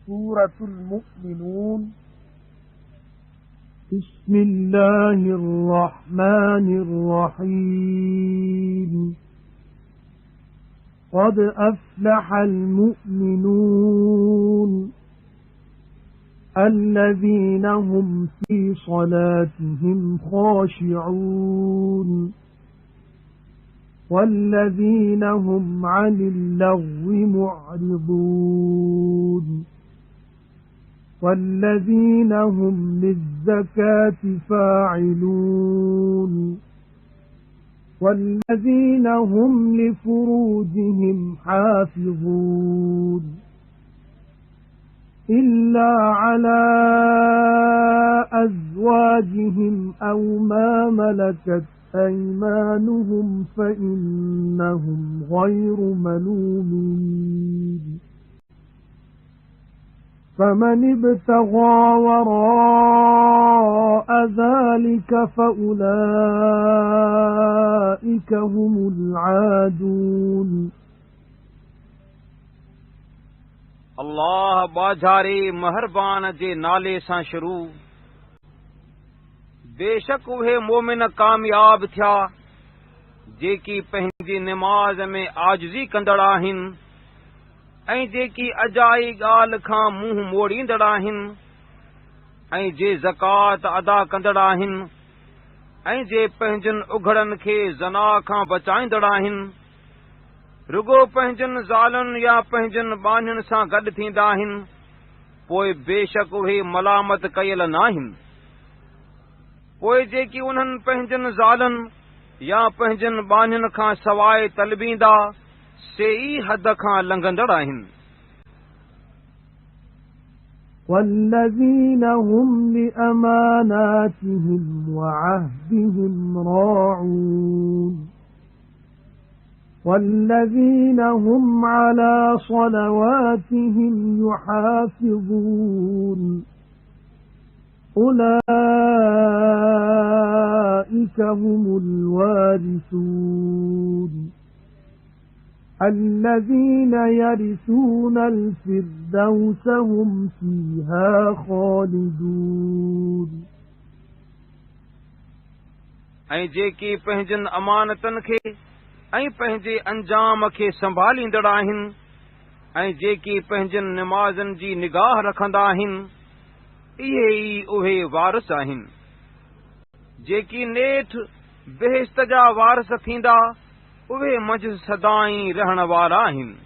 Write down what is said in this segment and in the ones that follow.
सूरतुल मुमिनून। बिस्मिल्लाहिर्रहमानिर्रहीम। क़द अफ़्लहल मुमिनून अल्लज़ीना हुम फ़ी स्वलातिहिम ख़ाशिऊन वल्लज़ीना हुम अनिल लग़्वी मुअरिदून वल्लज़ीना हुम लिज़्ज़काति फ़ाइलून वल्लज़ीना हुम लिफ़ुरूजिहिम हाफ़िज़ून इल्ला अला अज़वाजिहिम अव मा मलकत أيمانهم فإنهم غير ملومين فمن ابتغى وراء ذلك فأولئك هم العادون। अल्लाह बाज़ारे महरबान जे नाले सां शुरू। बेशक उहे मोमिन कामयाब थिया जेकी पंहिंजी निमाज़ में आजिज़ी कंदड़ आहिनि ऐं जेकी अजाई ॻाल्हि खां मुंहुं मोड़ींदड़ आहिनि ऐं जे ज़कात अदा कंदड़ आहिनि ऐं जे पंहिंजनि उघड़नि खे ज़ना खां बचाईंदड़ आहिनि। रुगो पंहिंजनि ज़ालुनि या पंहिंजनि ॿानियुनि सां गॾु थींदा आहिनि पोइ बेशक उहे मलामत कयल नाहिनि। पोइ जेकी उन्हनि पंहिंजनि ज़ालुनि या पंहिंजनि ॿानियुनि खां सवाइ तलबींदा से ई हद खां लंघंदड़ आहिनि। वल्लज़ीना हुम लिअमानातिहिम वअहदिहिम राऊन वल्लज़ीना हुम अला सलवातिहिम युहाफ़िज़ून أولئك هم الوارثون الذين يرثون الفردوس هم فيها خالدون। ऐं जेकी पंहिंजनि अमानतनि खे ऐं पंहिंजे अंजाम खे संभालींदड़ आहिनि ऐं जेकी पंहिंजनि निमाज़नि जी निगाह रखंदा आहिनि इहे ई उहे वारिस आहिनि। जेकी नेठ बेहिश्त जा वारिस थींदा उहे मंझि सदाई रहण वारा आहिनि।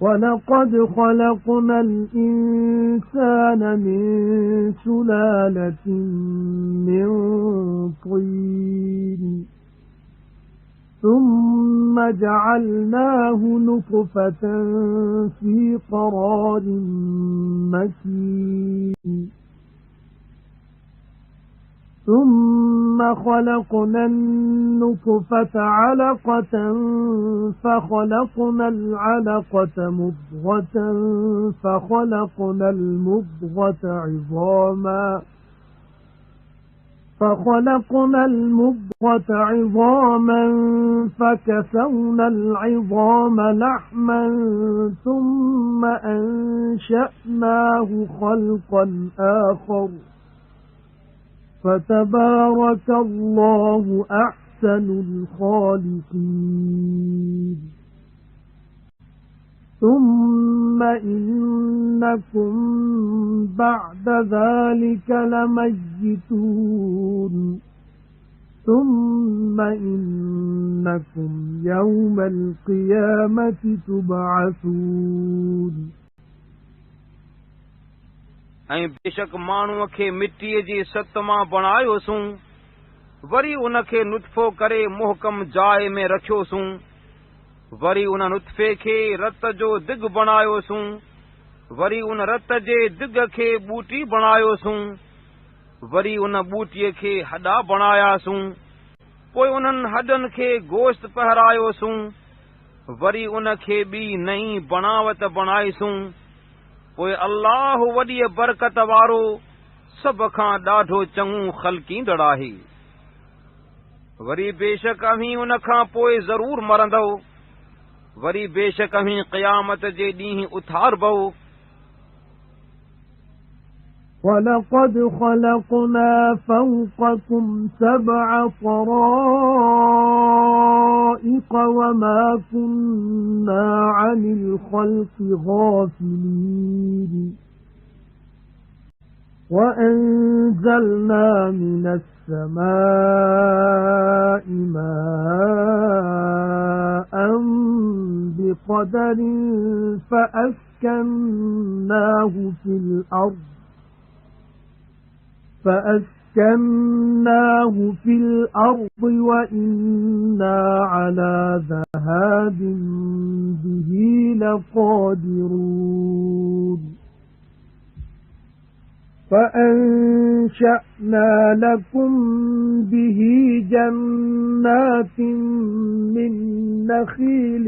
वलक़द ख़लक़ना الإنسان من سلالة من طين ثم جعلناه نطفة في قرار مكين ثم خلقنا النطفة علقة فخلقنا العلقة مضغة فخلقنا المضغة عظاما فكسونا العظام لحما ثم أنشأناه خلقا آخر فتبارك الله أحسن الخالقين ثم إنكم بعد ذلك لميتون ثم إنكم يوم القيامة تبعثون। ऐं बेशक माण्हूअ खे मिटीअ जी सत मां बणायोसूं वरी उन खे नुत्फ़ो करे मुहकम जाइ में रखियोसूं वरी उन नुत्फ़े खे रत जो दिग बणायोसूं वरी उन रत जे दिग खे बूटी बणायोसूं वरी उन बूटीअ खे हॾा बणायासूं पोइ उन्हनि हॾनि खे गोश्त पहिरायोसूं वरी उन खे ॿी नई बनावत बणाईसूं पोइ अल्लाह वॾी बरकत वारो सभ खां ॾाढो चङो ख़ल्क़ींदड़ आहे। वरी बेशक अव्हीं उन खां पोइ ज़रूर मरंदो वरी बेशक ही क़यामत जे ॾींहुं उथारबो। وَلَقَدْ خَلَقْنَا فَوْقَكُمْ سَبْعَ طَرَائِقَ وَمَا كُنَّا عَنِ الْخَلْقِ غَافِلِينَ وَأَنزَلْنَا مِنَ السَّمَاءِ مَاءً بِقَدَرٍ فَأَسْكَنَّاهُ في الأرض وَإِنَّا عَلَى ذَهَابٍ بِهِ لَقَادِرُونَ فَأَنشَأْنَا لَكُم بِهِ جَنَّاتٍ مِّن نَّخِيلٍ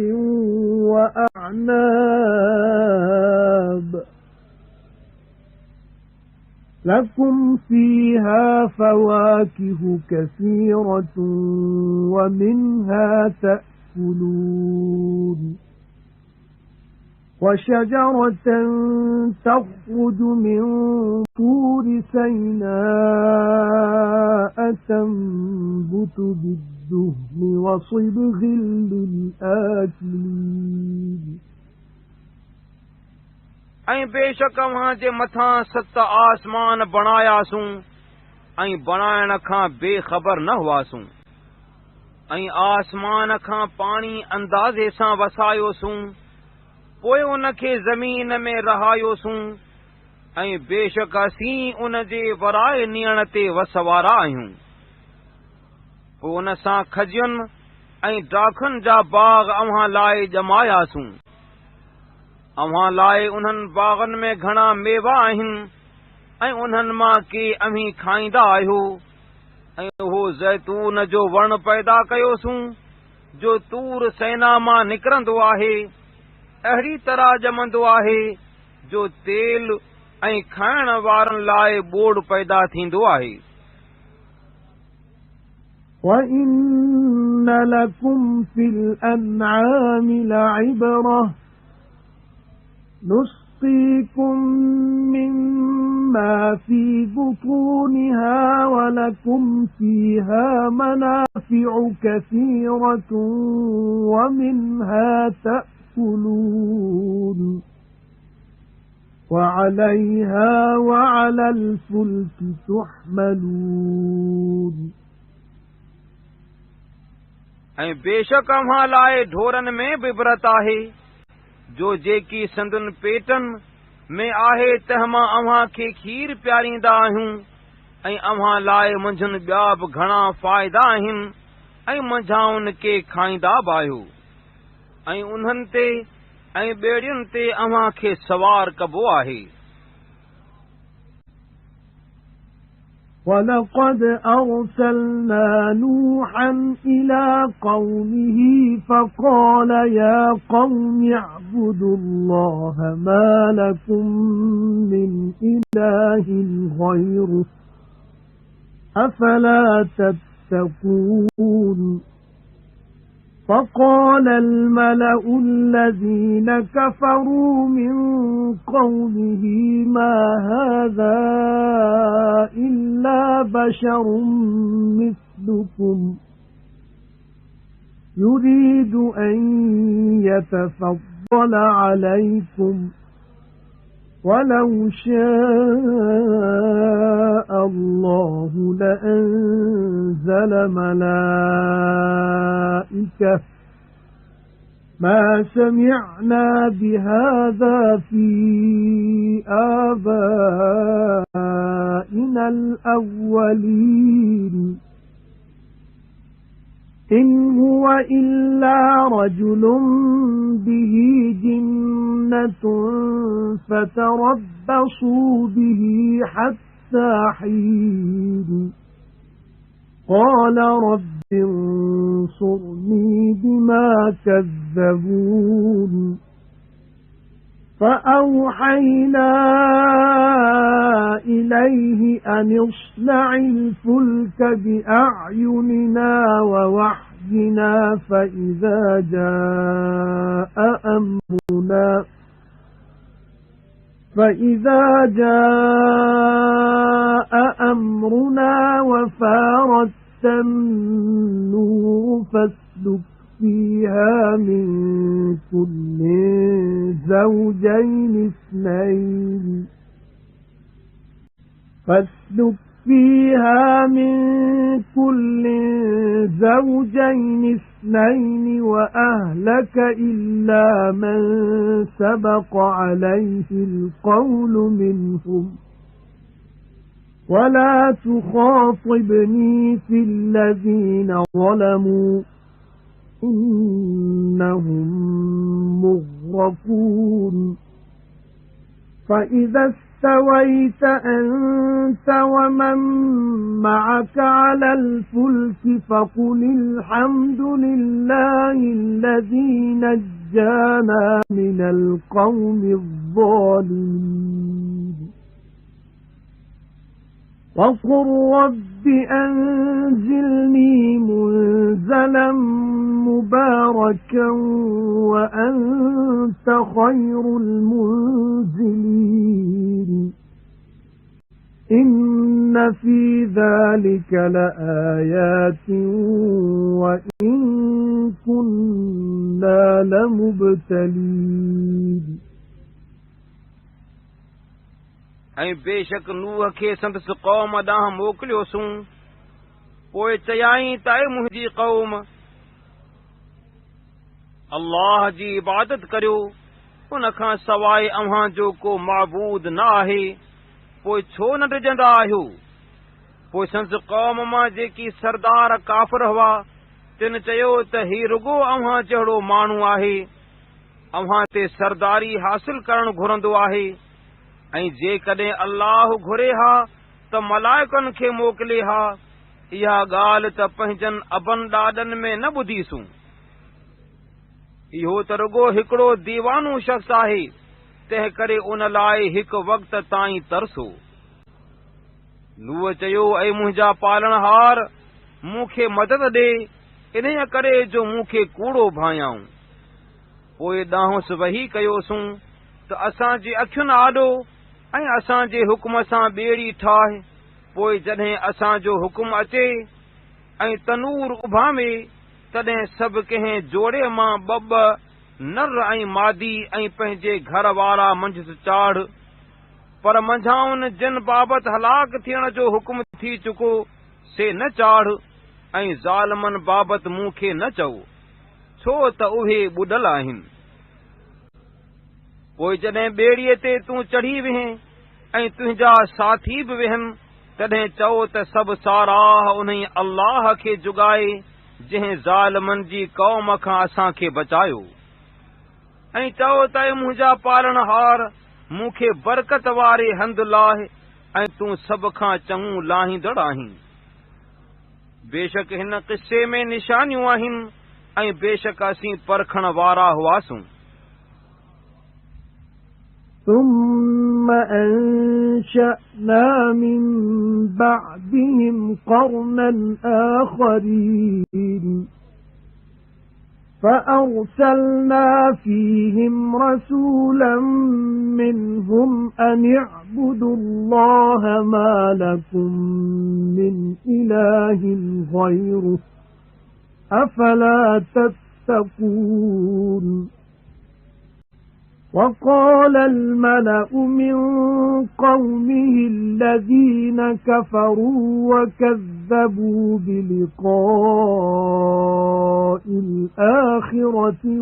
وَأَعْنَابٍ لَكُمْ فِيهَا فَوَاكِهُ كَثِيرَةٌ وَمِنْهَا تَأْكُلُونَ وَشَجَرَةً تَخْرُجُ مِنْ طُورِ سَيْنَاءَ تَنبُتُ بِالدُّهْنِ وَصِبْغٍ لِلْآكِلِينَ ऐं बेशक अव्हां जे मथां 7 आसमान बणायासूं ऐं बणाइण खां बेख़बर न हुआसूं ऐं आसमान खां पाणी अंदाज़े सां वसायोसूं पोइ उन खे ज़मीन में रहायोसूं ऐं बेशक असीं उन जे वराए नियण ते वसवारा आहियूं। पोइ उन सां खजियुनि ऐं डाखुनि जा बाग़ अव्हां लाइ ॼमायासूं। अव्हां लाइ उन्हनि बाग़नि में घणा मेवा आहिनि ऐं उन्हनि मां के अव्हीं खाईंदा आहियो ऐं उहो ज़ैतून जो वण पैदा कयोसूं जो तूर सैना मां निकिरंदो आहे, अहिड़ी तरह ॼमंदो आहे जो तेल ऐं खाइण वारनि लाइ ॿोड़ पैदा थींदो आहे। وَإِنَّ لَكُمْ فِي الْأَنْعَامِ لَعِبْرَةً نُسْقِيكُم مِّمَّا فِي بُطُونِهَا وَلَكُمْ فِيهَا مَنَافِعُ كَثِيرَةٌ وَمِنْهَا تَأْكُلُونَ وَعَلَيْهَا وَعَلَى الْفُلْكِ تُحْمَلُونَ ऐं बेशक अव्हां लाइ ढोरनि में बि इबरत आहे जो जेकी संदुनि पेटनि में आहे तंहिंमां अव्हां खे खीर पियारींदा आहियूं ऐं अव्हां लाइ मंझंदि ॿिया बि घणा फ़ाइदा आहिनि ऐं मंझाउनि खे खाईंदा बि आहियो ऐं उन्हनि ते ऐं ॿेड़ियुनि ते अव्हां खे सवार कबो आहे। وَلَقَدْ أَرْسَلْنَا نُوحًا إِلَى قَوْمِهِ فَقَالَ يَا قَوْمِ اعْبُدُوا اللَّهَ مَا لَكُمْ مِنْ إِلَٰهٍ غَيْرُهُ أَفَلَا تَتَّقُونَ فَقَالَ الْمَلَأُ الَّذِينَ كَفَرُوا مِنْ قَوْمِهِ مَا هَذَا إِلَّا بَشَرٌ مِثْلُكُمْ يُرِيدُ أَنْ يَتَفَضَّلَ عَلَيْكُمْ وَلَوْ شَاءَ اللَّهُ لَأَنزَلَ مَلَائِكَةً مَا سَمِعْنَا بِهَذَا فِي آبَائِنَا الْأَوَّلِينَ إِنْ هُوَ إِلَّا رَجُلٌ بِهِ جِنَّةٌ فَتَرَبَّصُوا بِهِ حَتَّى حِينٍ قَالَ رَبِّ انصُرْنِي بِمَا كَذَّبُونِ فَأَوْحَيْنَا إِلَيْهِ أَنِ اصْنَعِ الْفُلْكَ بِأَعْيُنِنَا وَوَحْيِنَا نجنا فإذا جاء أمرنا وفارت النور فاسلك فيها من كل زوجين اثنين وأهلك إلا من سبق عليه القول منهم ولا تخاطبني في الذين ظلموا إنهم مغرقون فإذا استويت أنت ومن معك على الفلك فقل الحمد لله الذي نجانا من القوم الظالمين وقل رب أنزلني منزلا مباركا وأنت خير المنزلين إن في ذلك لآيات وإن كنا لمبتلين ऐं बेशक नूह खे संदसि क़ौम ॾांहुं मोकिलियोसूं पोइ चयाईं त ऐं मुंहिंजी क़ौम अल्लाह जी इबादत करियो उन खां सवाइ अव्हां जो को माबूद न आहे पोइ छो न डिॼंदा आहियो पोइ संदसि क़ौम मां जेकी सरदार काफ़िर हुआ तिन चयो त ही रुगो अव्हां जहिड़ो माण्हू आहे अव्हां ते सरदारी हासिल करणु घुरंदो आहे ऐं जेकॾहिं अल्लाह घुरे हा त मलाइकनि खे मोकिले हा इहा ॻाल्हि त पंहिंजनि अबनि ॾाॾनि में न ॿुधीसूं इहो त रुगो हिकिड़ो दीवानो शख़्स आहे तंहिं करे उन लाइ हिकु वक़्त ताईं तरसो नूह चयो ऐं मुंहिंजा पालणहार मूंखे मदद ॾे इन्हीअ करे जो मूंखे कूड़ो भायाऊं पोइ ॾांहुंसि वही कयोसूं त असांजी अखियुनि आॾो ऐं असांजे हुकुम सां ॿेड़ी ठाहे पोइ जॾहिं असांजो हुकुम अचे ऐं तनूर उभामे तॾहिं सभु कंहिं जोड़े मां ॿ नर ऐं मादी ऐं पंहिंजे घर वारा मंझि चाढ़ पर मंझाउनि जिन बाबति हलाक थियण जो हुकुम थी चुको से न चाढ़ ऐं ज़ालिमनि बाबति मूंखे न चओ छो त उहे ॿुॾल आहिनि पोइ जॾहिं ॿेड़ीअ ते तूं चढ़ी वेहीं ऐं तुंहिंजा साथी बि वेहनि तॾहिं चओ त सभु साराह उन अल्लाह खे जुगाए जंहिं ज़ालिमनि जी क़ौम खां असांखे बचायो ऐं चओ त मुंहिंजा पालणहार मूंखे बरकत वारे हंधु लाहे ऐं तूं सभ खां चङो लाहींदड़ आहीं बेशक हिन क़िस्से में निशानियूं आहिनि ऐं बेशक असीं परखण वारा हुआसूं ثم أنشأنا من بعدهم قرنا آخرين فأرسلنا فيهم رسولا منهم أن اعبدوا الله ما لكم من إله غيره أفلا تتقون وقال الملأ من قومه الذين كفروا وكذبوا بلقاء الآخرة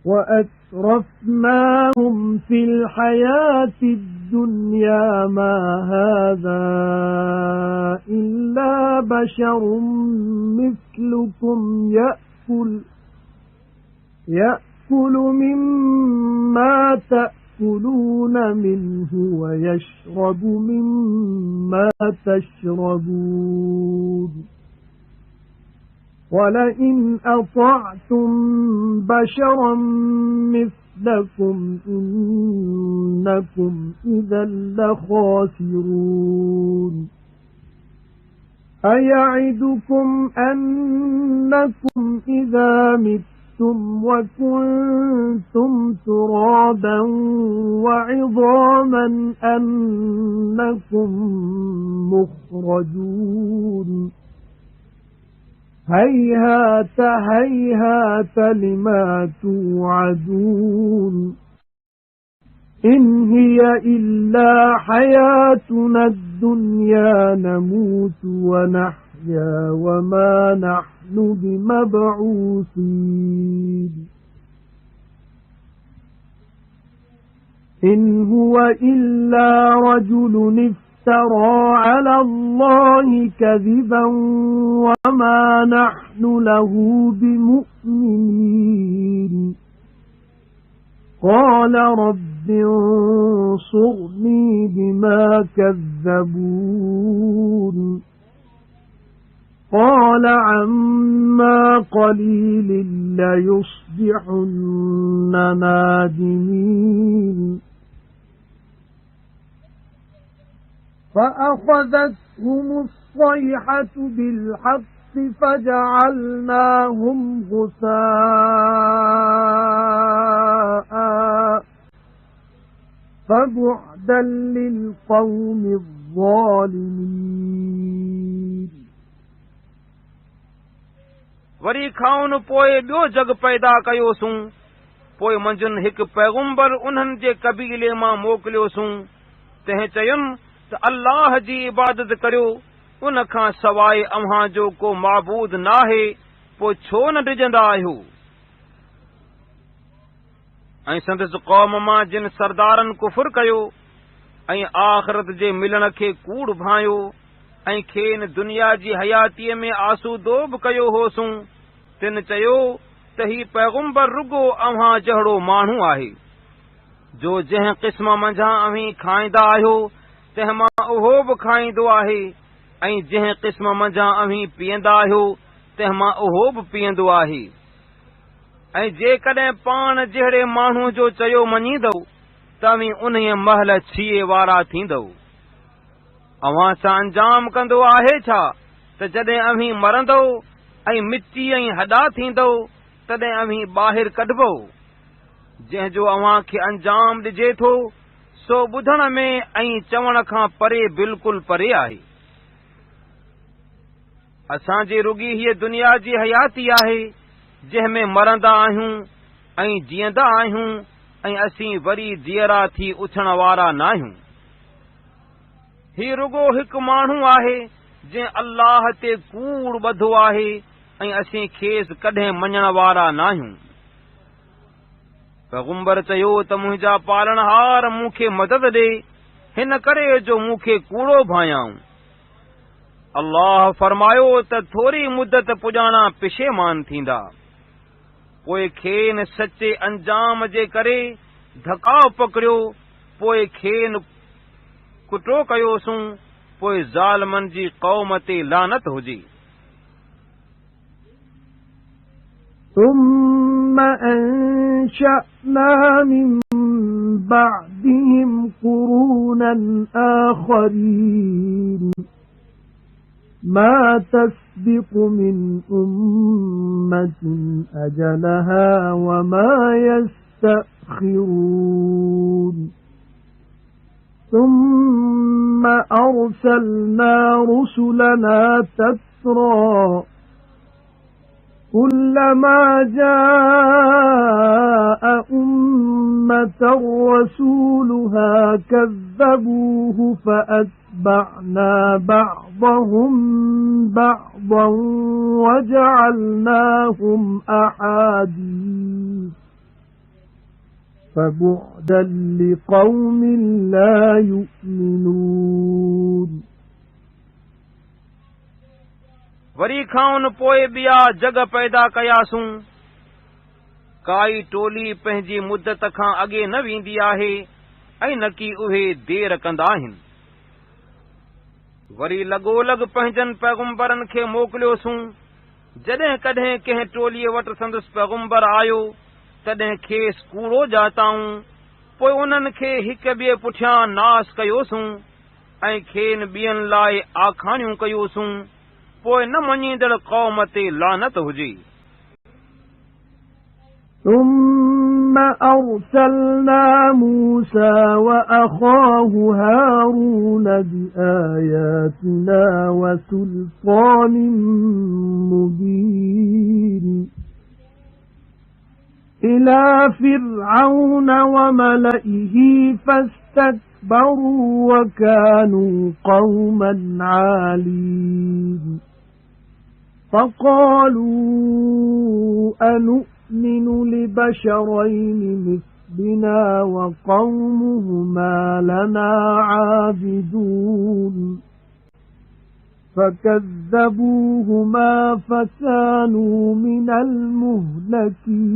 وأترفناهم في الحياة الدنيا ما هذا إلا بشر مثلكم يأكل مما تأكلون منه ويشرب مما تشربون ولئن أطعتم بشرا مثلكم إنكم إذا لخاسرون أَيَعِدُكُمْ أَنَّكُمْ إِذَا مِتُّمْ وَكُنْتُمْ تُرَابًا وَعِظَامًا أَنَّكُمْ مُخْرَجُونَ هَيْهَاتَ هَيْهَاتَ لِمَا تُوعَدُونَ إِنْ هِيَ إِلَّا حَيَاتُنَا الدُّنْيَا نَمُوتُ وَنَحْيَا وَمَا نَحْنُ بِمَبْعُوثِينَ إِنْ هُوَ إِلَّا رَجُلٌ افترى على الله كذبا وما نحن له بمؤمنين قال رب انصرني بما كذبون قال عما قليل ليصبحن نادمين فأخذتهم الصيحة بالحق فجعلناهم غثاء فبعدا للقوم الظالمين वरी खाउन पोइ ॿियो जग पैदा कयोसूं पोइ मंझंदि हिकु पैगुंबर उन्हनि जे कबीले मां मोकिलियोसूं तंहिं चयुनि त अल्लाह जी इबादत करियो उन खां सवाइ अव्हां जो को माबूद नाहे पोइ छो न डिॼंदा आहियो ऐं संदसि क़ौम मां जिन सरदारनि कुफुर कयो ऐं आख़िरत जे मिलण खे कूड़ भायो ऐं खेनि दुनिया जी हयातीअ में आसूदो बि कयो होसूं तिन चयो त ही पैगुंबर रुगो अव्हां जहिड़ो माण्हू आहे जो जंहिं क़िस्म मंझां अव्हीं खाईंदा आहियो तंहिं मां उहो बि खाईंदो आहे ऐं जंहिं क़िस्म मंझां अव्हीं पीअंदा आहियो तंहिं मां उहो बि पीअंदो आहे ऐं जेकॾहिं पाण जहिड़े माण्हू जो चयो मञींदव त अव्हीं उन्हीअ महल छीए वारा थींदव अव्हां सां अंजाम कंदो आहे छा त जॾहिं अव्हीं मरंदव ऐं मिटी ऐं हॾा थींदव तॾहिं अव्हीं ॿाहिरि कढबो जंहिंजो अव्हां खे अंजाम ॾिजे थो सो ॿुधण में ऐं चवण खां परे बिल्कुलु परे आहे असांजी रुगी हीअ दुनिया जी हयाती आहे जंहिं में मरंदा आहियूं ऐं जीअंदा आहियूं ऐं असीं वरी जीअरा थी उथण वारा नाहियूं ही रुगो हिकु माण्हू आहे जंहिं अल्लाह ते कूड़ ॿधो आहे ऐं असीं खेसि कॾहिं मञण वारा नाहियूं पैगुंबर चयो त मुंहिंजा पालणहार मूंखे मदद ॾे हिन करे जो मूंखे कूड़ो भायाऊं अल्लाह फरमायो त थोरी मुदत पुॼाणा पिशेमान थींदा पोइ खेनि सचे अंजाम जे करे धकाउ पकड़ियो पोइ खेनि कुटो कयोसूं पोइ ज़ालिमनि जी क़ौम ते लानत हुजे ثم أنشأنا من بعدهم قرونا آخرين ما تسبق من أمة أجلها وما يستأخرون ثم أرسلنا رسلنا تترى كلما جاء أمة رسولها كذبوه فأتبعنا بعضهم بعضا وجعلناهم أحاديث فبعدا لقوم لا يؤمنون वरी खाउन पोइ ॿिया जग पैदा कयासूं काई टोली पंहिंजी मुदत खां अॻे न वेंदी आहे ऐं न की उहे देर कंदा आहिनि वरी लॻोलॻ पंहिंजनि पैगुंबरनि खे मोकिलियोसूं जॾहिं कॾहिं कंहिं टोलीअ वटि संदसि पैगुंबर आयो तॾहिं खेसि कूड़ो ॼाताऊं पोइ उन्हनि खे हिक ॿिए पुठियां नास कयोसूं ऐं खेनि ॿियनि लाइ आखाणियूं कयोसूं पोइ न मञींदड़ क़ौम ते लानत हुजे। ثم أرسلنا موسى وأخاه هارون بآياتنا وسلطان مبين إلى فرعون وملئه فاستكبروا وكانوا قوما عالين فقالوا أنؤمن لبشرين مثلنا وقومهما لنا عابدون فكذبوهما فكانوا من المهلكين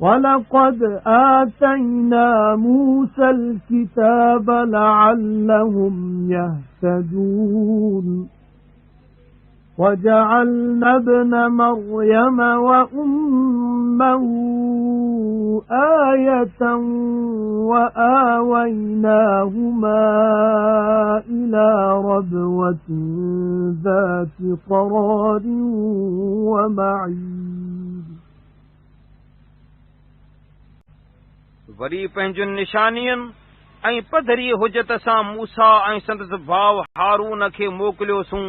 ولقد آتينا موسى الكتاب لعلهم يهتدون وجعلنا ابن مريم وأمه آية وآويناهما إلى ربوة ذات قرار ومعين वरी पंहिंजुनि निशानियुनि ऐं पधरी हुजत सां मूसा ऐं संदसि भाउ हारून खे मोकिलियोसूं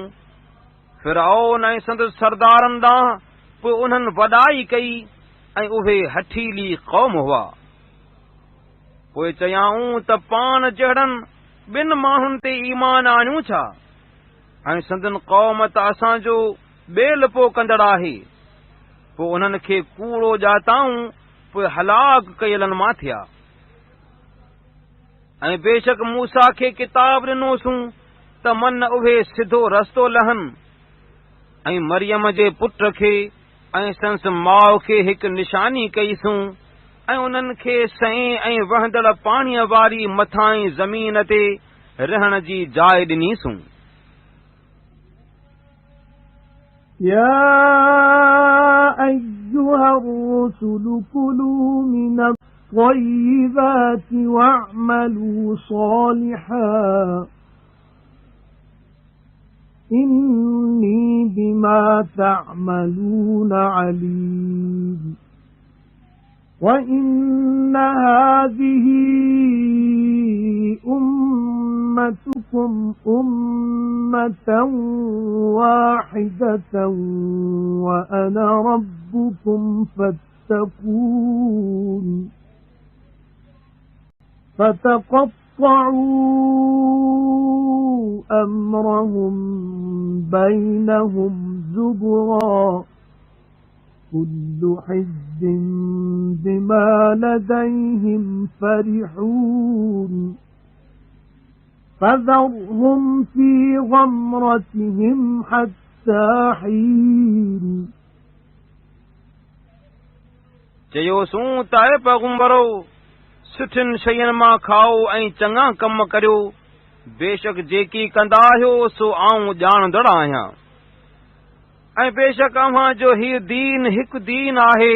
फिरऔन ऐं संदसि सरदारनि ॾांहुं। पोइ उन्हनि वॾाई कई ऐं उहे हठीली क़ौम हुआ। पोइ चयाऊं त पाण जहिड़नि ॿिनि माण्हुनि ते ईमान आणियूं छा, ऐं संदनि क़ौम त असांजो ॿेल पो कंदड़ आहे। पोइ उन्हनि खे कूड़ो ॼाताऊं, पोइ हलाक कयलनि मां थिया। ऐं बेशक मूसा खे किताब ॾिनोसूं त मन उहे सिधो रस्तो लहनि, ऐं मरियम जे पुट खे ऐं संसि माउ खे हिकु निशानी कईसूं, ऐं उन्हनि खे सहीं ऐं वहंदड़ पाणीअ वारी मथां ज़मीन ते रहण जी जाइ ॾिनीसूं। يا أيها الرسل كلوا من الطيبات واعملوا صالحا إني بما تعملون عليم وإن هذه أمتكم أمة واحدة وأنا ربكم فاتقون فتقطعوا أمرهم بينهم زبرا كل حزب بما لديهم فرحون فذرهم في غمرتهم حتى حين चयोसूं त ऐं पैगंबरो सुठियुनि शयुनि मां खाओ ऐं चङा कम करियो। बेशक जेकी कंदा आहियो सो आऊं ॼाणंदड़ आहियां। ऐं बेशक अव्हां जो हीउ दीन हिकु दीन आहे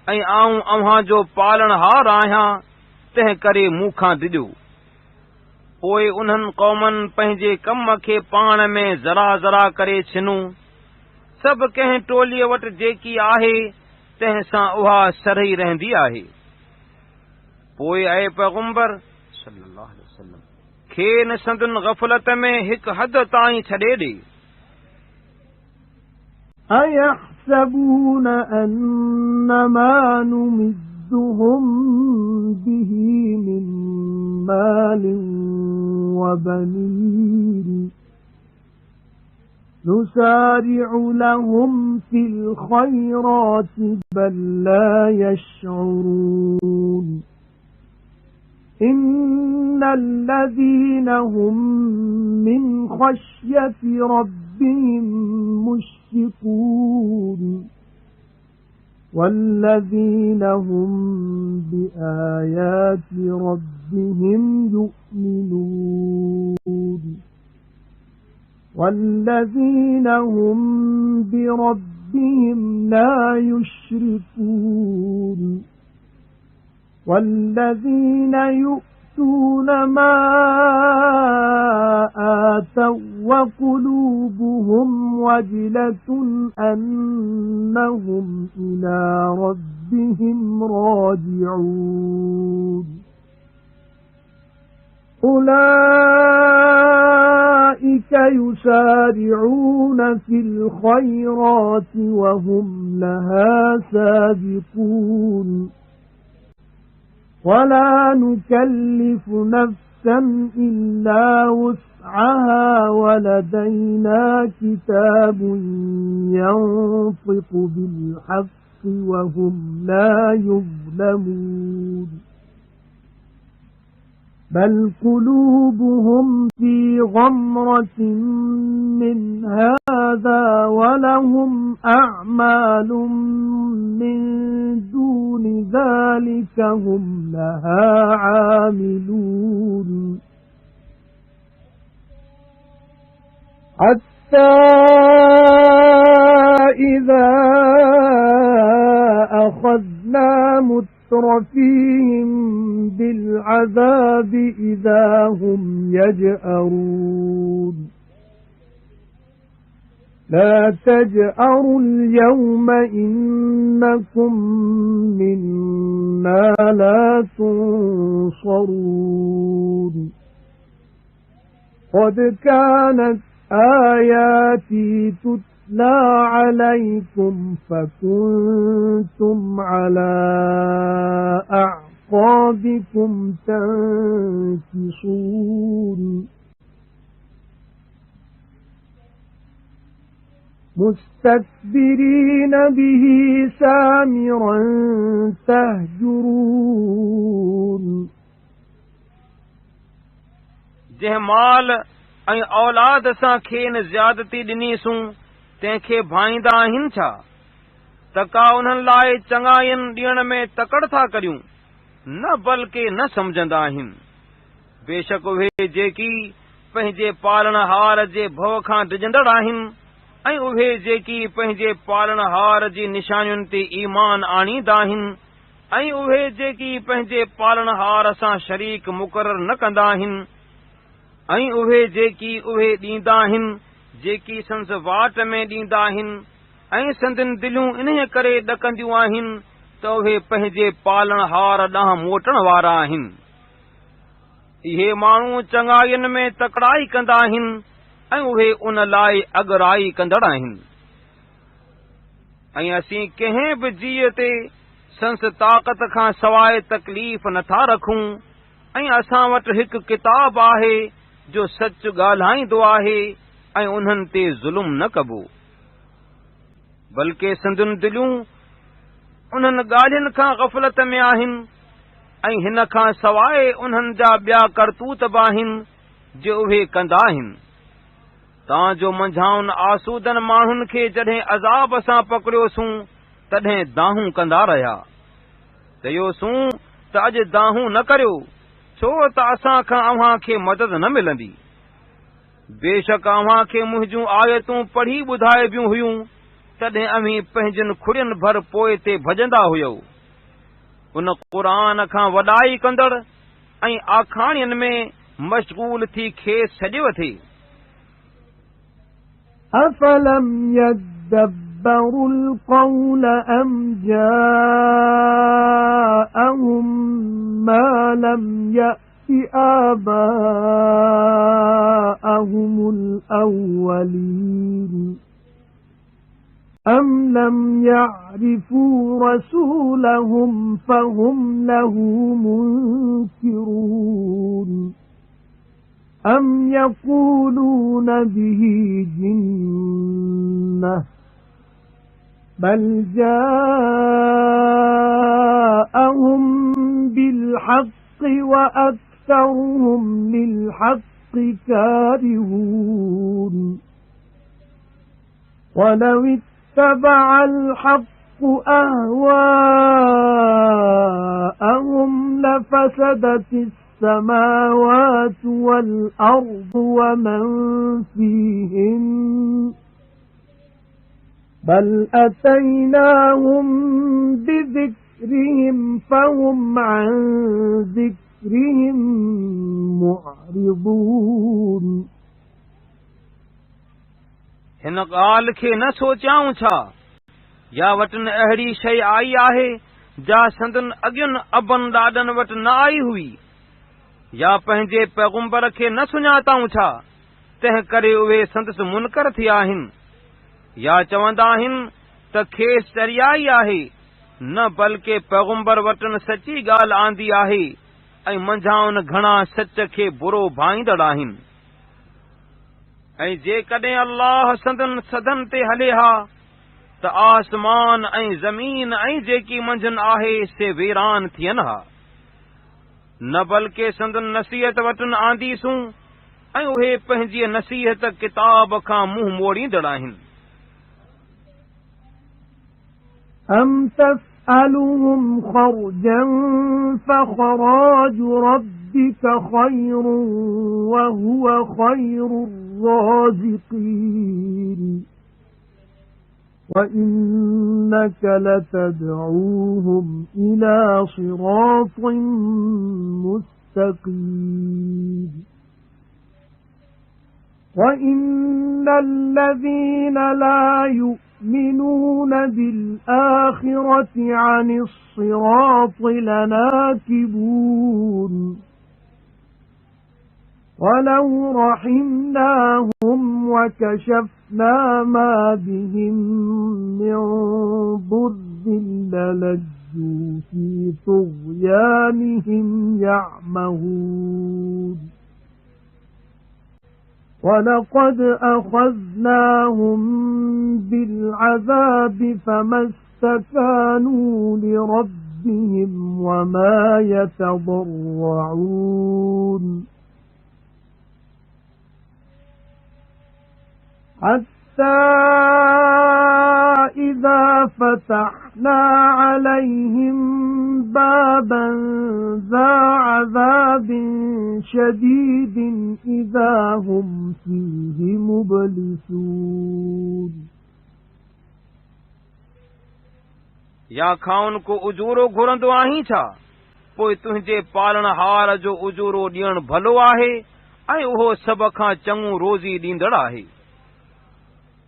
ऐं आऊं अव्हां जो पालणहार आहियां, तंहिं करे मूंखां डिॼो। पोइ उन्हनि क़ौमनि पंहिंजे कम खे पाण में ज़रा ज़रा करे छिनूं। सभु कंहिं टोलीअ वटि जेकी आहे तंहिं सां उहा सरही रहंदी आहे। पोइ ऐं पैगंबर सल्लल्लाहु अलैहि वसल्लम खेनि संदनि ग़फ़लत में हिकु हद ताईं छॾे ॾे। أَيَحْسَبُونَ أَنَّمَا نُمِدُّهُم بِهِ مِن مَّالٍ وَبَنِينَ نُسَارِعُ لَهُمْ فِي الْخَيْرَاتِ بَل لَّا يَشْعُرُونَ إِنَّ الَّذِينَ هُم مِّنْ خَشْيَةِ رَبِّهِم مُشْفِقُونَ وَالَّذِينَ هُم بِآيَاتِ رَبِّهِمْ يُؤْمِنُونَ وَالَّذِينَ هُم بِرَبِّهِمْ لَا يُشْرِكُونَ وَالَّذِينَ يؤتون ما آتوا وقلوبهم وجلة أنهم إلى ربهم راجعون أولئك يسارعون في الخيرات وهم لها سابقون ولا نكلف نفسا إلا وسعها ولدينا كتاب ينطق بالحق وهم لا يظلمون بل قلوبهم في غمرة من هذا ولهم أعمال من دون ذلك هم لها عاملون حتى إذا أخذنا مترفيهم بالعذاب إذا هم يجأرون لا تجأروا اليوم إنكم منا لا تنصرون قد كانت آياتي تتلى عليكم فكنتم على أعقابكم تنكصون مستكبرين به سامرا تهجرون जंहिं माल ऐं औलाद सां खेन ज़्यादती ॾिनीसूं तंहिंखे भाईंदा आहिनि छा त का उन्हनि लाइ चङाइनि ॾियण में तकड़ था करियूं न बल्कि न सम्झंदा आहिनि बेशक उहे जेकी पंहिंजे पालणहार जे भव खां डिॼंदड़ आहिनि ऐं उहे जेकी पंहिंजे पालणहार जी निशानियुनि ते ईमान आणींदा आहिनि ऐं उहे जेकी पंहिंजे पालणहार सां शरीक मुक़ररु न कंदा आहिनि ऐं उहे जेकी उहे ॾींदा आहिनि जेकी संस वाट में ॾींदा आहिनि ऐं संदनि दिलियूं इन्हीअ करे ॾकंदियूं आहिनि त उहे पंहिंजे पालणहार ॾांहुं मोटण वारा आहिनि इहे माण्हू चङाइनि में तकड़ाई कंदा आहिनि ऐं उहे उन लाइ अगराई कंदड़ आहिनि ऐं असीं कंहिं बि जीअ ते संस ताक़त खां सवाइ तकलीफ़ नथा रखूं ऐं असां वटि हिकु किताब आहे जो सच ॻाल्हाईंदो आहे ऐं उन्हनि ते ज़ुल्म न कबो बल्कि संदुनि दिलियूं उन्हनि ॻाल्हियुनि खां ग़फ़लत में आहिनि ऐं हिन खां सवाइ उन्हनि जा ॿिया करतूत बि आहिनि जो उहे कंदा आहिनि तव्हांजो मंझाउनि आसूदनि माण्हुनि खे जॾहिं अज़ाब सां पकड़ियोसूं तॾहिं दाहूं कंदा रहिया चयोसूं त अॼु दाहूं न करियो छो त असां खां अव्हां खे मदद न मिलंदी बेशक अव्हां खे मुंहिंजूं आयतूं पढ़ी ॿुधाइबियूं हुयूं तॾहिं अव्हीं पंहिंजनि खुड़ियुनि भर पोइ ते भॼंदा हुयो उन क़ुरान खां वॾाई कंदड़ ऐं आखाणियुनि में मशगूल थी खेसि छॾियो थे أفلم يدبروا القول أم جاءهم ما لم يأت آباءهم الأولين أم لم يعرفوا رسولهم فهم له منكرون أَمْ يَقُولُونَ بِهِ جِنَّةٌ بَلْ جَاءَهُم بِالْحَقِّ وَأَكْثَرُهُمْ لِلْحَقِّ كَارِهُونَ وَلَوِ اتَّبَعَ الْحَقُّ أَهْوَاءَهُمْ لَفَسَدَتِ السَّمَاوَاتُ وَالْأَرْضُ وَمَنْ فِيهِنَّ بَلْ أَتَيْنَاهُمْ بِذِكْرِهِمْ فَهُمْ عَنْ ذِكْرِ ذكرهم معرضون हिन ॻाल्हि खे न सोचियाऊं छा या वटि अहिड़ी शइ आई आहे जा संदन अॻियुनि अबनि ॾाॾनि वटि न आई हुई या पंहिंजे पैगुंबर खे न सुञाताऊं छा तंहिं करे उहे संदसि मुनकर थिया आहिनि या चवंदा आहिनि त खेसि चरियाई आहे न बल्कि पैगुंबर वटि सची ॻाल्हि आंदी आहे ऐं मंझाउनि घणा सच खे बुरो भाईंदड़ आहिनि ऐं जेकॾहिं अल्लाह संदन सदन ते हले हा त आसमान ऐं ज़मीन ऐं जेकी मंझंदि आहे से वीरान थियनि हा न बल्कि संदन नसीहत वटि आंदीसूं ऐं उहे पंहिंजी नसीहत किताब खां मुंहुं मोड़ींदड़ आहिनि أم تسألهم خرجا فخراج ربك خير وهو خير الرازقين وإنك لتدعوهم إلى صراط مستقيم وإن الذين لا يؤمنون بالآخرة عن الصراط لناكبون ولو رحمناهم وكشفنا ما بهم من ضر للجوا في طغيانهم يعمهون وَلَقَدْ أَخَذْنَاهُمْ بِالْعَذَابِ فَمَا اسْتَكَانُوا لِرَبِّهِمْ وَمَا يَتَضَرَّعُونَ حَتَّى إِذَا فَتَحْنَا عَلَيْهِمْ بَابًا ذَا عَذَابٍ شَدِيدٍ إِذَا هُمْ فِيهِ مُبْلِسُونَ या खाउन को उजूरो घुरंदो आहीं छा पोइ तुंहिंजे पालणहार जो उजूरो ॾियणु भलो आहे ऐं उहो सभ खां चङो रोज़ी ॾींदड़ आहे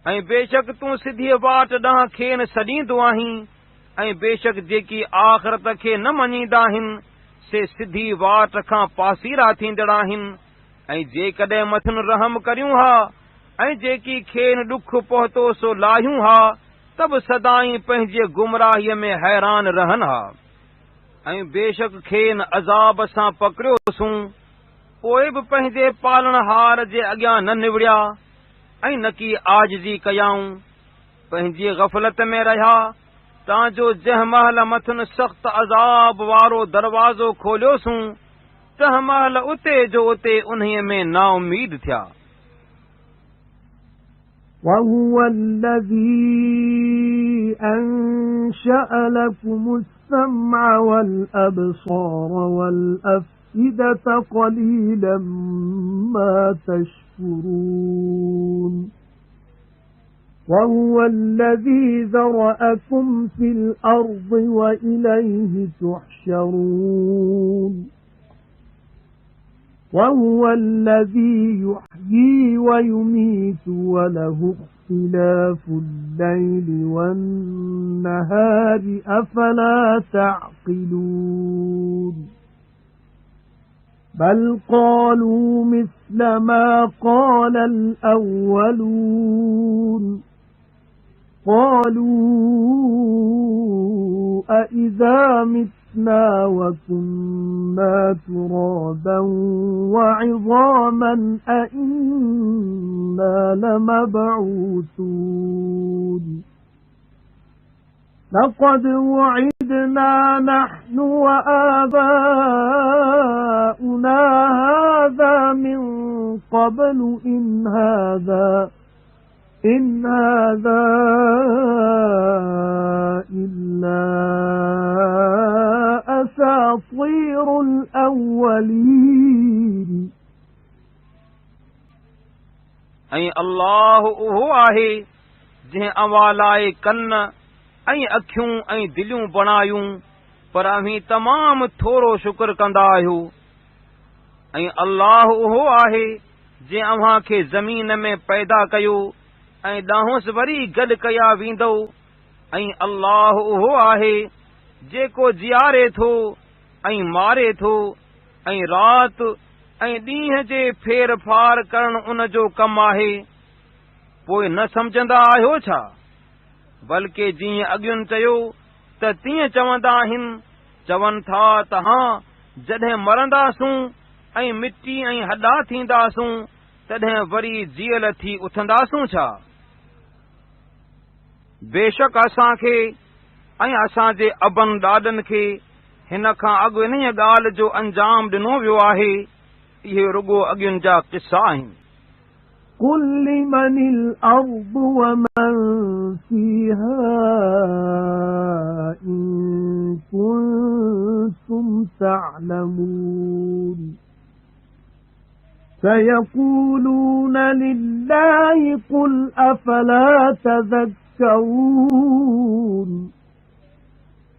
ऐं बेशक तूं सिधी वाट ॾांहुं खेनि सॾींदो आहीं ऐं बेशक जेकी आख़िरत खे न मञींदा आहिनि से सिधी वाट खां पासीरा थींदड़ आहिनि ऐं जेकॾहिं मथुनि रहम करियूं हा ऐं जेकी खेनि ॾुख पहुतो सो लाहियूं हा त बि सदाईं पंहिंजे गुमराहीअ में हैरान रहनि हा ऐं बेशक खेनि अज़ाब सां पकड़ियोसूं पोइ बि पंहिंजे पालणहार जे अॻियां न निवड़िया ऐं न की आजिज़ी कयाऊं पंहिंजी ग़फ़लत में रहिया तांजो जंहिं महिल मथुनि सख़्त अज़ाब वारो दरवाज़ो खोलियोसूं तंहिं महिल उते जो उते उन्हीअ में नाउमीद थिया وَهُوَ الَّذِي أَنشَأَ لَكُمُ السَّمْعَ وَالْأَبْصَارَ وَالْأَفْئِدَةَ قَلِيلًا مَا تَشْكُرُونَ وَهُوَ الَّذِي ذَرَأَكُمْ فِي الْأَرْضِ وَإِلَيْهِ تُحْشَرُونَ وَهُوَ الَّذِي يُحْيِي وَيُمِيتُ وَلَهُ اخْتِلَافُ اللَّيْلِ وَالنَّهَارِ أَفَلَا تَعْقِلُونَ بَلْ قَالُوا مِثْلَ مَا قَالَ الْأَوَّلُونَ قَالُوا أَإِذَا مِتْنَا وَكُنَّا تُرَابًا وَعِظَامًا أَإِنَّا لَمَبْعُوثُونَ لَقَدْ وُعِدْنَا نَحْنُ وَآبَاؤُنَا هَذَا مِنْ قَبْلُ إِنْ هَذَا إِلَّا أَسَاطِيرُ الْأَوَّلِينَ ऐं अल्लाह उहो आहे जंहिं अवालाए कन ऐं अखियूं ऐं दिलियूं बणायूं पर अव्हीं तमामु थोरो शुक्र कंदा आहियो ऐं अल्लाह उहो आहे जंहिं अव्हां खे ज़मीन में पैदा कयो ऐं ॾांहुंसि वरी गॾु कया वेंदो ऐं अल्लाह उहो आहे जेको जियारे थो ऐं मारे थो ऐं राति ऐं ॾींहं जे फेर फार करण उन जो कमु आहे। पोइ न सम्झंदा आहियो छा? बल्कि जीअं अॻियुनि चयो त तीअं चवंदा आहिनि, चवनि था त हां जॾहिं मरंदासूं ऐं मिटी ऐं हॾा थींदासूं तॾहिं वरी जियल थी उथंदासूं छा? बेशक असांखे ऐं असांजे अबनि ॾाॾनि खे हिन खां अॻु इन ॻाल्हि जो अंजाम ॾिनो वियो आहे। इहे रुॻो अॻियुनि जा किस्सा आहिनि। قل لمن الأرض ومن فيها إن كنتم تعلمون سيقولون لله قل أفلا تذكرون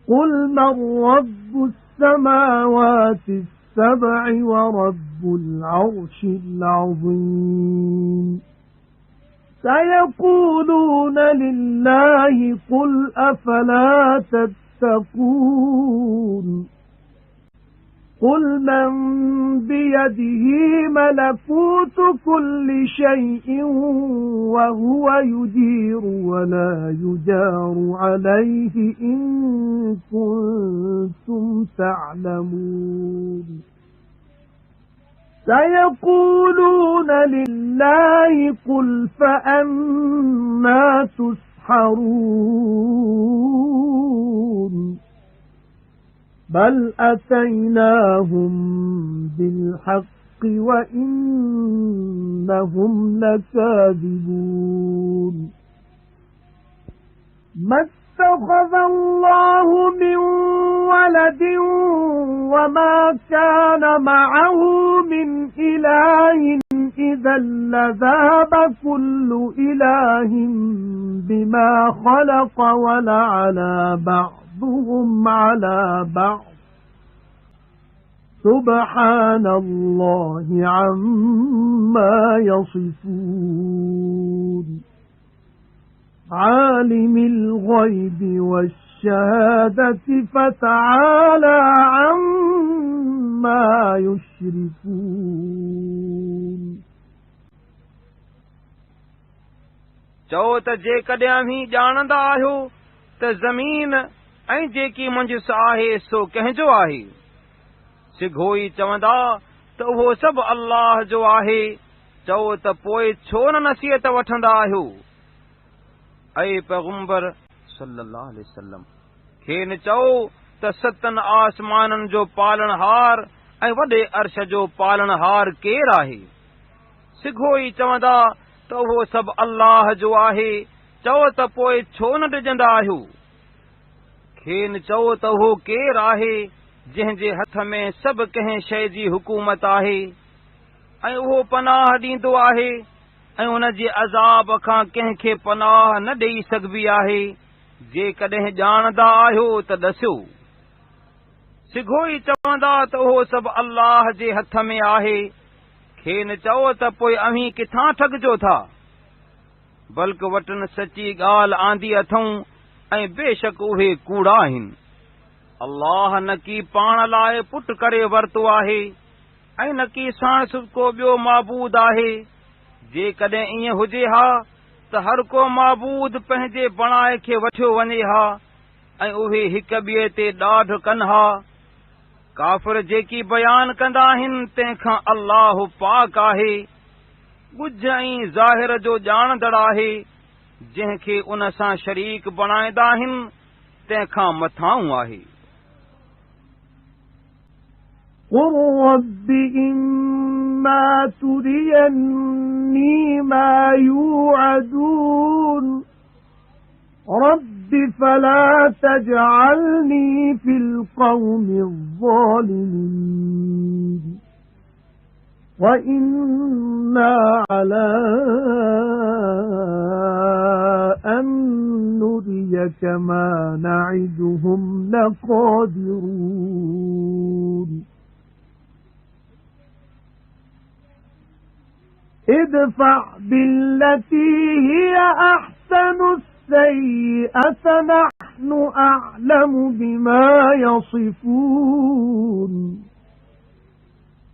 قل من رب السماوات السبع ورب العرش العظيم سيقولون لله قل أفلا تتقون قل من بيده ملكوت كل شيء وهو يجير ولا يجار عليه إن كنتم تعلمون سيقولون لله قل فأنا تسحرون بل أتيناهم بالحق وإنهم لكاذبون ما اتخذ الله من ولد وما كان معه من إله إذا لذهب كل إله بما خلق ولعلى بعضهم على بعض سبحان الله عما يصفون عالم الغيب والشهادة فتعالى عما يشركون चओ त जेकॾहिं ही ॼाणंदा आहियो त ज़मीन ऐं जेकी मंझि आहे सो कंहिंजो आहे, सिघोई चवंदा त उहो सभु अल्लाह जो आहे। चओ त पोइ छो न नसीहत वठंदा आहियो? ऐ पैगंबर सल्लल्लाहु अलैहि वसल्लम खेनि चओ त सतनि आसमाननि जो पालनहार ऐं वॾे अर्श जो पालनहार केरु आहे? सिघोई चवंदा त उहो सभु अल्लाह जो आहे। चओ त पोइ छो न ॾिजंदा आहियो? खेनि चओ त उहो केरु आहे जंहिं जे हथ में सभु कंहिं शइ जी हुकूमत आहे ऐं उहो पनाह ॾींदो आहे ऐं उन जे अज़ाब खां कंहिंखे पनाह न ॾेई सघिबी आहे। जेकॾहिं ॼाणंदा आहियो त ॾसियो। सिघोई चवंदा त उहो सभु अल्लाह जे हथ में आहे। खेनि चओ त पोइ अव्हीं किथां ठॻिजो था? बल्कि वटनि सची ॻाल्हि आंदी अथऊं ऐं बेशक उहे कूड़ा आहिनि। अल्लाह न की पाण लाइ पुट करे वरितो आहे ऐं न की साणस को ॿियो माबूद आहे। जेकॾहिं ईअं हुजे हा त हर को माबूद पंहिंजे बणाए खे वठियो वञे हा ऐं उहे हिक ॿिए ते ॾाढ कनि हा। काफ़िर जेकी बयान कंदा आहिनि तंहिंखां अल्लाह पाक आहे, ॻुझ ऐं ज़ाहिर जो ॼाणंदड़ आहे। जंहिंखे उन सां शरीक बणाईंदा आहिनि तंहिंखां मथां आहे। قل رب إما تريني ما يوعدون رب فلا تجعلني في القوم الظالمين وإنا على أن نريك ما نعدهم لقادرون ادفع بالتي هي أحسن السيئة نحن أعلم بما يصفون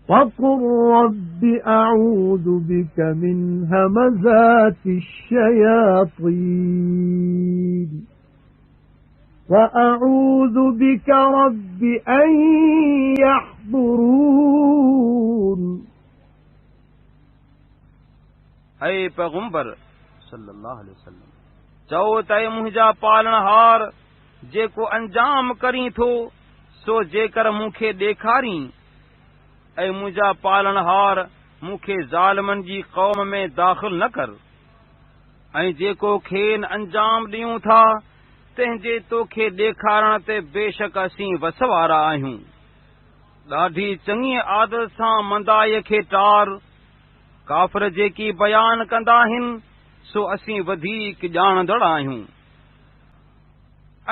وقل رب أعوذ بك من همزات الشياطين وأعوذ بك رب أن يحضرون اے पैगंबर सल्लल्लाहु अलैहि वसल्लम चओ त मुंहिंजा पालणहार जेको अंजाम करीं थो सो जेकर मूंखे ॾेखारीं ऐं मुंहिंजा पालणहार मूंखे ज़ालिमनि जी क़ौम में दाख़िल न कर ऐं जेको खेन अंजाम ॾियूं था तंहिंजे तोखे ॾेखारण ते बेशक असीं वस वारा आहियूं ॾाढी चङी आदत सां मंदाईअ खे टार काफ़िर जेकी बयान कंदा आहिनि सो असीं वधीक ॼाणंदड़ आहियूं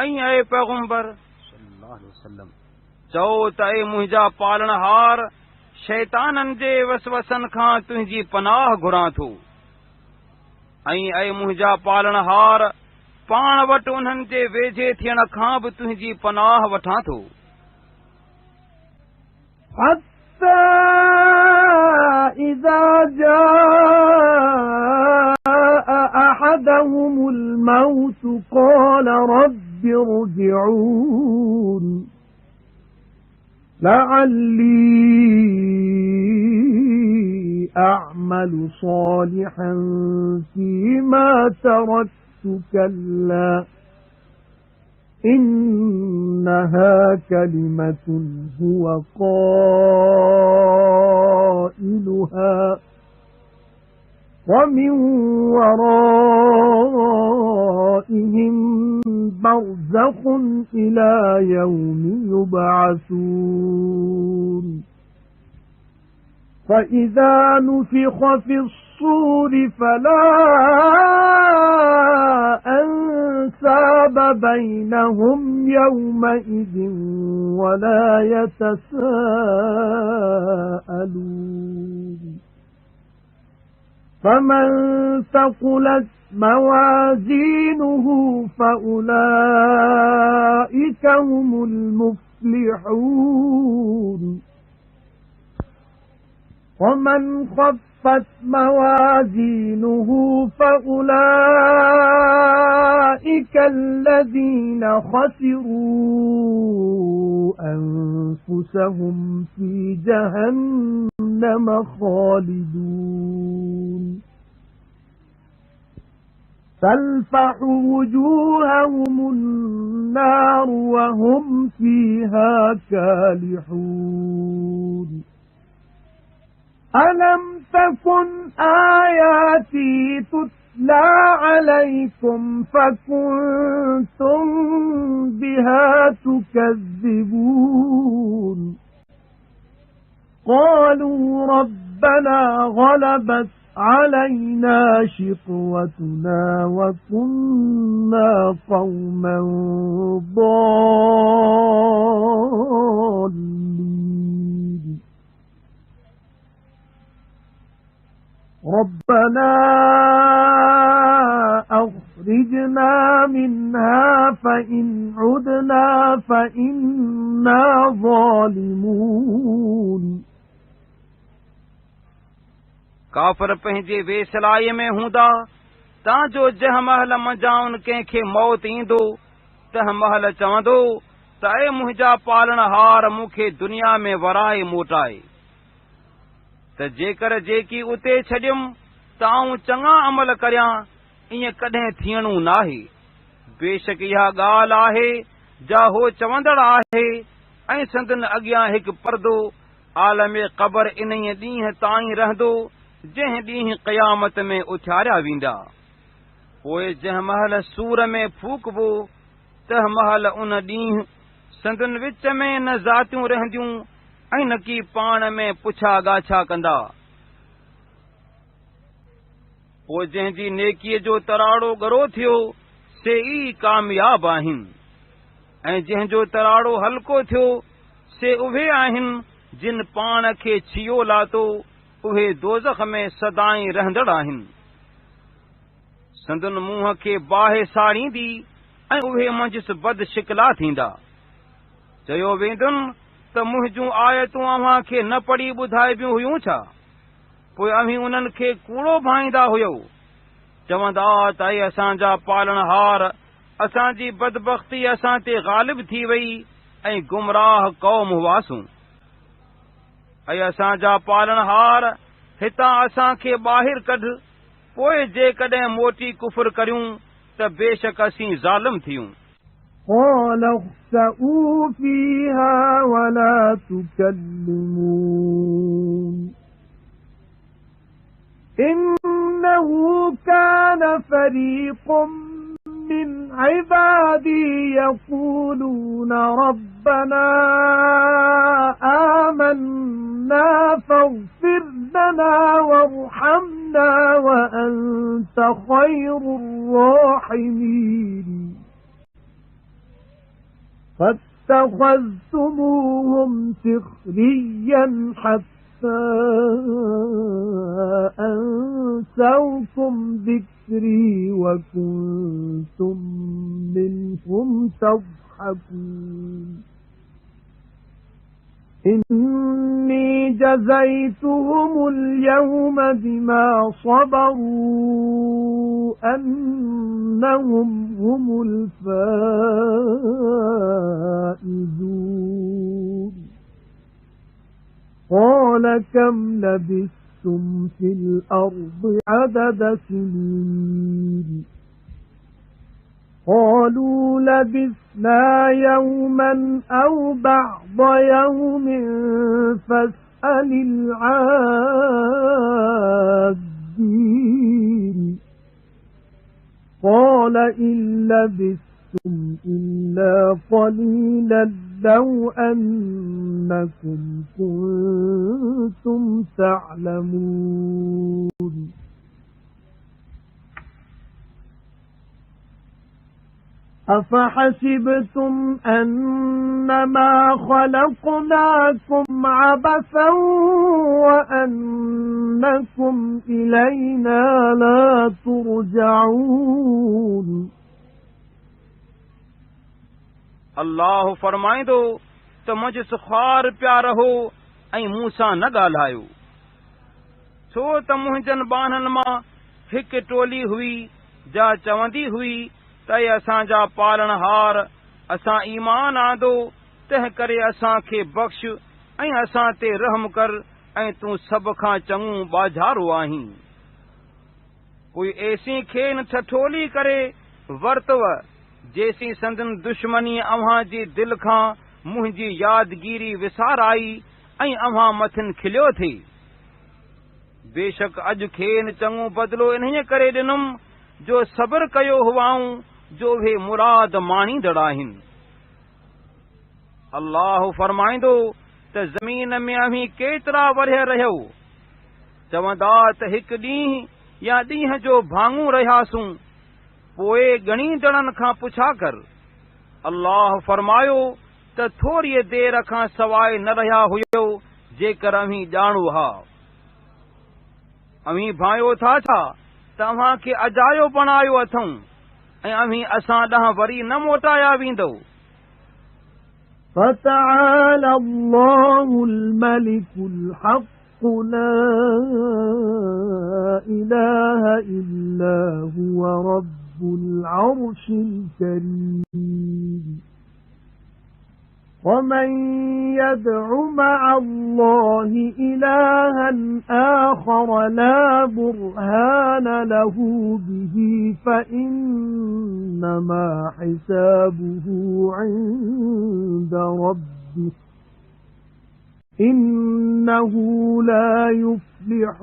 ऐं ऐ पैगंबर सल्लल्लाहु अलैहि वसल्लम चओ त ऐ मुंहिंजा पालणहार शैताननि जे वसवसनि खां तुंहिंजी पनाह घुरां थो ऐं ऐ मुंहिंजा पालणहार पाण वटि उन्हनि जे वेझे थियण खां बि तुंहिंजी पनाह वठां थो إذا جاء أحدهم الموت قال رب ارجعون لعلي أعمل صالحا فيما تركت كلا إنها كلمة هو قائلها ومن ورائهم برزخ إلى يوم يبعثون فإذا نفخ في الصور فلا أنساب بينهم يومئذ ولا يتساءلون فمن ثقلت موازينه فأولئك هم المفلحون ومن خفت موازينه فأولئك الذين خسروا أنفسهم في جهنم خالدون تلفح وجوههم النار وهم فيها كالحون ألم تكن آياتي تتلى عليكم فكنتم بها تكذبون قالوا ربنا غلبت علينا شقوتنا وكنا قوما ضالين ربنا أخرجنا منها فإن عدنا فإنا ظالمون काफ़िर पंहिंजे वेसलाईअ में हूंदा तांजो जंहिं महिल मंझाउनि कंहिंखे मौत ईंदो तंहिं महिल चवंदो त ऐ मुंहिंजा पालणहार मूंखे दुनिया में वराए मोटाए त जेकर जेकी उते छॾियुमि त आऊं चङा अमल करियां ईअं कॾहिं थियणो नाहे बेशक इहा ॻाल्हि आहे जा हो चवंदड़ आहे ऐं संदन अॻियां हिकु परदो आलम क़बर इन्हीअ ॾींहं ताईं रहंदो जंहिं ॾींहुं क़यामत में उथियारिया वेंदा पोइ जंहिं महिल सूर में फूकबो तंहिं महिल उन ॾींहुं संदन विच में न ज़ातियूं रहंदियूं ऐं न की पाण में पुछा ॻाछा कंदा पोइ जंहिंजी नेकीअ जो तराड़ो ॻरो थियो से ई कामयाब आहिनि ऐं जंहिंजो तराड़ो हल्को थियो से उहे आहिनि जिन पाण खे छियो लातो उहे दोज़ख में सदाईं रहंदड़ आहिनि। संदन मुंहं खे बाहि साड़ींदी ऐं उहे मंझि बदशिकला थींदा। चयो वेंदुनि त मुंहिंजूं आयतूं अव्हां खे न पढ़ी ॿुधाइबियूं हुयूं छा? पोइ अव्हीं उन्हनि खे कूड़ो भाईंदा हुयो, चवंदा त असांजा पालनहार असांजी बदबख्ती असां ते ग़ालिब थी वई ऐं गुमराह क़ौम हुआसूं। ऐं असांजा पालनहार हितां असांखे ॿाहिरि कढ, पोइ जेकॾहिं मोटी कुफ़र करियूं त बेशक असीं ज़ालिम थियूं। قال اخسئوا فيها ولا تكلمون إنه كان فريق من عبادي يقولون ربنا آمنا فاغفر لنا وارحمنا وأنت خير الراحمين فاتخذتموهم سخريا حتى أنسوكم ذكري وكنتم منهم تضحكون إني جزيتهم اليوم بما صبروا أنهم هم الفائزون قال كم لبثتم في الأرض عدد سنين قالوا لبثنا يوما أو بعض يوم فاسأل العادين قال إن لبثتم إلا قليلا لو أنكم كنتم تعلمون أفحسبتم أنما خلقناكم عبثا وأنكم إلينا لا ترجعون अल्लाह फरमाईंदो त मुंहिंजो ख़्वार पिया रहो ऐं मूं सां न ॻाल्हायो, छो त मुंहिंजनि बाननि मां हिकु टोली हुई जा चवंदी हुई त असांजा पालनहार असां ईमान आंदो, तंहिं करे असांखे बख़्श ऐं असां ते रहम कर ऐं तूं सभ खां चङो बाझारो आहीं। कोई ऐसी खेन ठठोली करे वरतव जेसी संदन दुश्मनी अव्हां जी दिल खां मुंहिंजी यादगिरी विसाराई ऐं अव्हां मथिन खिलियो थे। बेशक अॼु खेन चङो बदिलो इन्हीअ करे ॾिनुमि जो सब्र कयो हुआऊं जो वे मुराद माणींदड़ आहिनि। अल्लाह फरमाईंदो त ज़मीन में अव्हीं केतिरा वरह रहियो, चवंदा त हिकु ॾींहुं या ॾींहं जो भाङूं रहियासूं, पोइ ॻणींदड़नि खां पुछा कर। अल्लाह फरमायो त थोरीअ देर खां सवाइ न रहिया हुयो जेकर अव्हीं ॼाणो हा। अव्हीं भायो था छा त अव्हां खे अजायो बणायो अथऊं ऐं अव्हीं असां ॾांहुं वरी न मोटाया वेंदो। فتعالى الله الملك الحق لا إله إلا هو رب العرش الكريم ومن يدع مع الله إلها آخر لا برهان له به فإنما حسابه عند ربه إنه لا يفلح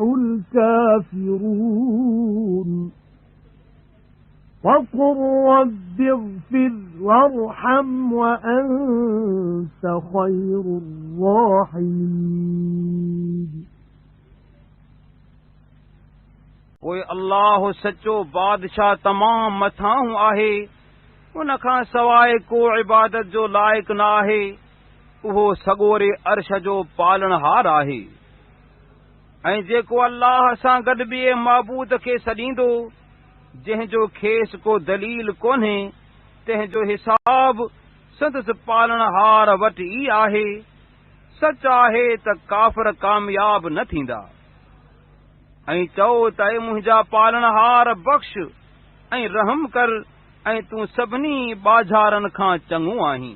الكافرون وقل رب اغفر وارحم وأنت خير الراحمين पोइ अल्लाह सचो बादशाह तमाम मथां आहे, उन खां सवाइ को इबादत जो लाइक़ न आहे। उहो सॻोरे अर्श जो पालनहार आहे। ऐं जेको अल्लाह सां गॾु ॿिए माबूद खे सॾींदो जंहिंजो खेसि को दलील कोन्हे तंहिंजो हिसाब संदसि पालणहार वटि ई आहे। सच आहे त काफ़िर कामयाब न थींदा। ऐं चओ त ऐ मुंहिंजा पालणहार बख़्श ऐं रहम कर ऐं तूं सभिनी ॿाझारनि खां चङो आहीं।